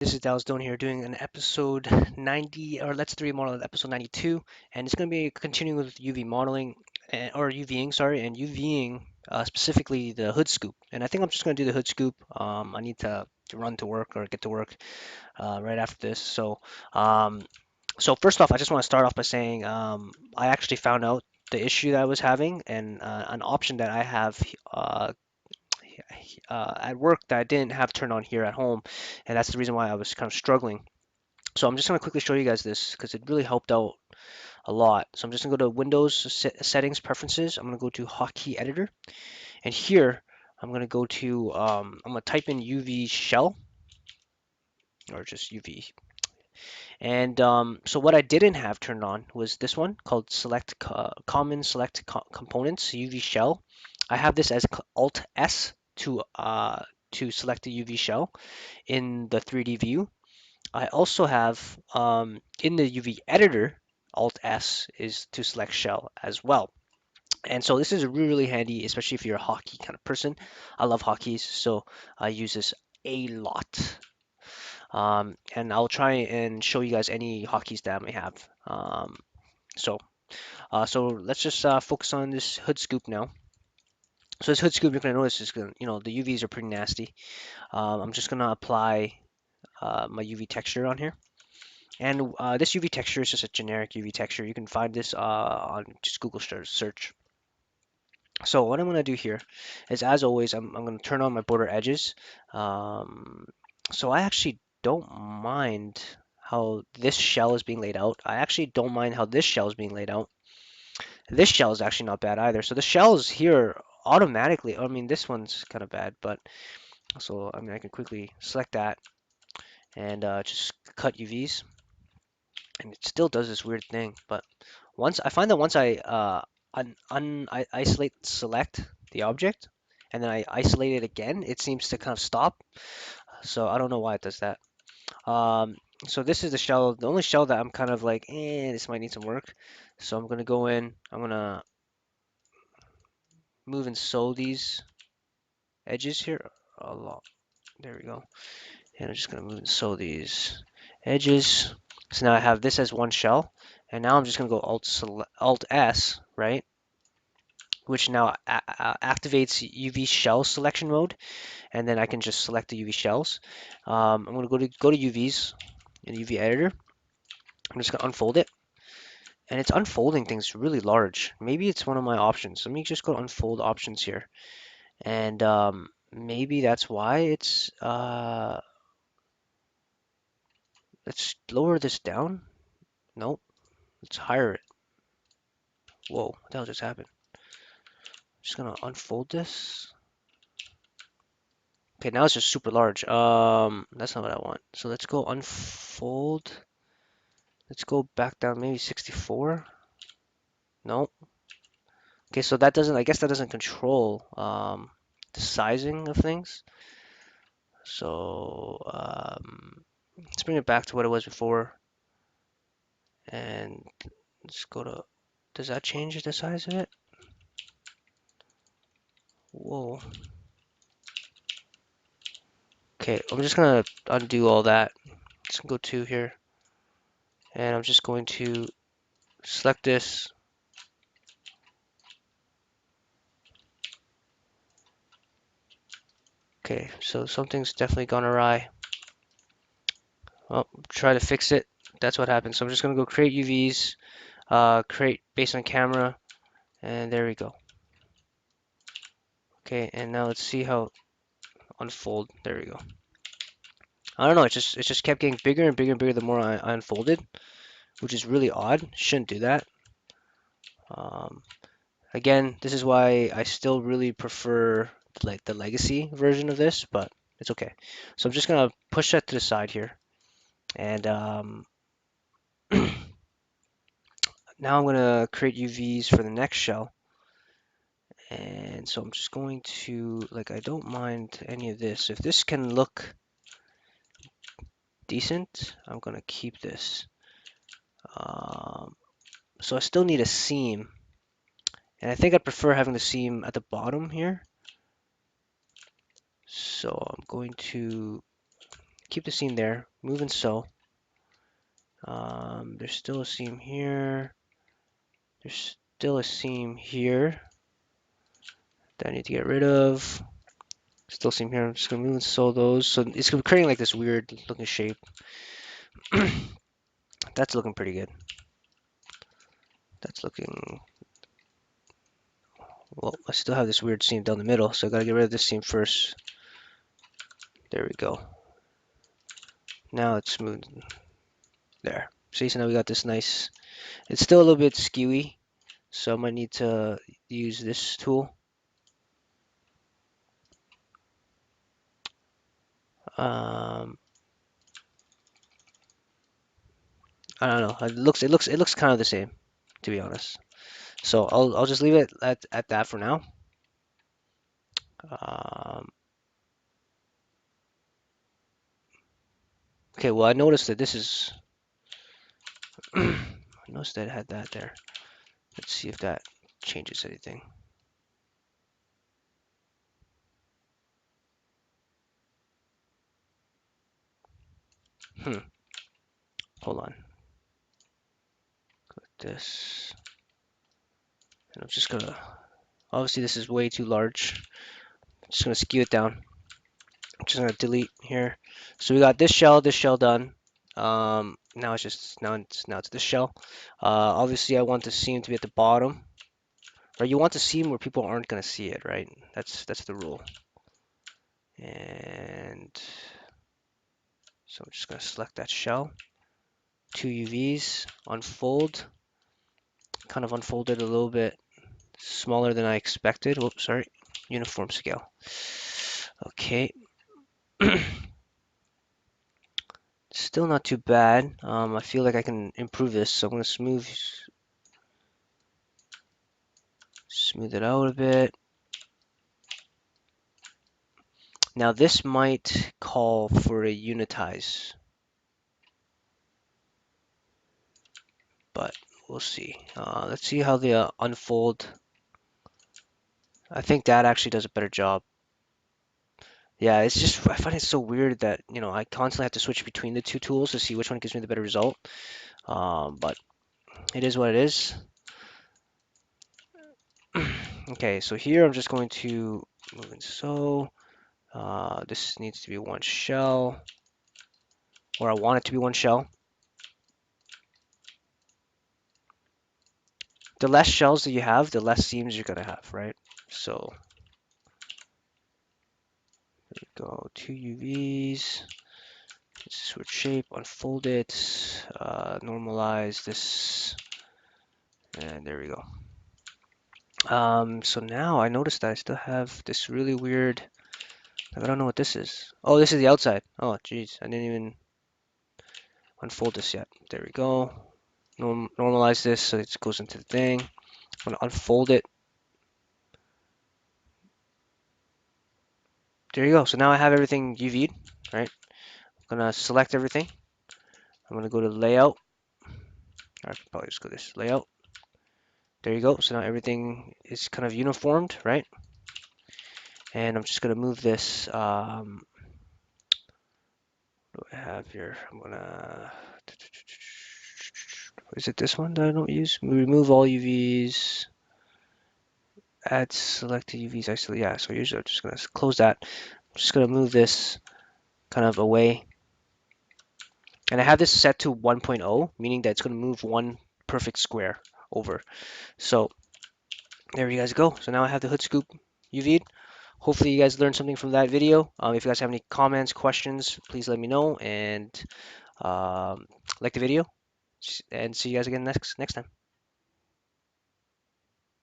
This is Dallas Stone here doing an episode 90, or Let's 3 model episode 92, and it's going to be continuing with UV modeling, or UVing, sorry, and UVing specifically the hood scoop. And I think I'm just going to do the hood scoop. I need to run to work or get to work right after this. Um, so first off, I just want to start off by saying I actually found out the issue that I was having, and an option that I have at work that I didn't have turned on here at home, and that's the reason why I was kind of struggling. So I'm just going to quickly show you guys this because it really helped out a lot. So I'm just going to go to Windows Settings Preferences. I'm going to go to Hotkey Editor, and here I'm going to go to I'm going to type in UV shell or just UV. And so what I didn't have turned on was this one called Select Common Select Components UV Shell. I have this as Alt S to select the UV shell in the 3D view. I also have in the UV editor, Alt S is to select shell as well. And so this is really handy, especially if you're a hockey kind of person. I love hockeys, so I use this a lot. And I'll try and show you guys any hockeys that I may have. So let's just focus on this hood scoop now. So this hood scoop, you're gonna notice is gonna, the UVs are pretty nasty. I'm just gonna apply my UV texture on here. And this UV texture is just a generic UV texture. You can find this on just Google search. So what I'm going to do here is, as always, I'm going to turn on my border edges. Um, so I actually don't mind how this shell is being laid out. I actually don't mind how this shell is being laid out. This shell is actually not bad either. So the shells here automatically, I mean, this one's kind of bad, but so I mean, I can quickly select that and just cut UVs. And it still does this weird thing. But once I find that once I isolate select the object and then I isolate it again, it seems to kind of stop. So I don't know why it does that. Um, so this is the shell, the only shell that I'm kind of like, this might need some work. So I'm gonna go in, I'm gonna move and sew these edges here a lot. There we go. And I'm just gonna move and sew these edges. So now I have this as one shell, and now I'm just gonna go Alt S, right? Which now activates UV shell selection mode, and then I can just select the UV shells. I'm gonna go to UVs in the UV editor. I'm just gonna unfold it, and it's unfolding things really large. Maybe it's one of my options. Let me just go to unfold options here, and maybe that's why it's. Let's lower this down. Nope. Let's higher it. Whoa, what the hell just happened? Just gonna unfold this. Okay, now it's just super large. That's not what I want. So let's go unfold. Let's go back down, maybe 64. No. Okay, so that doesn't, I guess that doesn't control the sizing of things. So let's bring it back to what it was before. And let's go to, does that change the size of it? Whoa. Okay, I'm just gonna undo all that. Let's go to here. And I'm just going to select this. Okay, so something's definitely gone awry. Well, try to fix it. That's what happens. So I'm just gonna go create UVs, create based on camera, and there we go. Okay, and now let's see how unfold. There we go. I don't know. It just kept getting bigger and bigger and bigger the more I unfolded, which is really odd. Shouldn't do that. Um, Again, this is why I still really prefer like the legacy version of this, but it's okay. So I'm just gonna push that to the side here, and now I'm gonna create UVs for the next shell. And so I'm just going to, like, I don't mind any of this. If this can look decent, I'm gonna keep this. So I still need a seam, and I think I prefer having the seam at the bottom here. So I'm going to keep the seam there, moving so. There's still a seam here. There's still a seam here that I need to get rid of. Still seam here. I'm just gonna move and sew those. So it's creating like this weird looking shape. That's looking pretty good. That's looking, well, I still have this weird seam down the middle, so I gotta get rid of this seam first. There we go. Now it's smooth. There. See, so now we got this nice, it's still a little bit skewy, so I might need to use this tool. Um, I don't know. It looks kind of the same, to be honest. So I'll just leave it at that for now. Um, okay, well I noticed that this is I noticed that it had that there. Let's see if that changes anything. Hold on. Click this. And I'm just gonna, obviously this is way too large. I'm just gonna skew it down. I'm just gonna delete here. So we got this shell done. Now it's this shell. Obviously I want the seam to be at the bottom. Right, you want the seam where people aren't gonna see it, right? That's the rule. And so I'm just gonna select that shell. 2 UVs, unfold. Kind of unfolded a little bit smaller than I expected. Whoops, sorry. Uniform scale. Okay. Still not too bad. I feel like I can improve this, so I'm gonna smooth it out a bit. Now this might call for a unitize, but we'll see. Let's see how the unfold. I think that actually does a better job. Yeah, it's just, I find it so weird that, I constantly have to switch between the two tools to see which one gives me the better result. But it is what it is. Okay, so here I'm just going to move and sew. This needs to be one shell, or I want it to be one shell. The less shells that you have, the less seams you're gonna have, right? So there we go, 2 UVs. Switch shape, unfold it, normalize this, and there we go. So now I noticed that I still have this really weird, I don't know what this is. Oh, this is the outside. Oh, geez, I didn't even unfold this yet. There we go. Normalize this so it goes into the thing. I'm gonna unfold it. There you go. So now I have everything UV'd, right? I'm gonna select everything. I'm gonna go to layout. I can probably just go this layout. There you go. So now everything is kind of uniformed, right? And I'm just gonna move this. What do I have here? I'm gonna. Is it this one that I don't use? Remove all UVs. Add selected UVs. Actually, yeah. So usually I'm just gonna close that. I'm just gonna move this kind of away. And I have this set to 1.0, meaning that it's gonna move one perfect square over. So there you guys go. So now I have the hood scoop UV'd. Hopefully you guys learned something from that video. If you guys have any comments, questions, please let me know, and like the video, and see you guys again next time.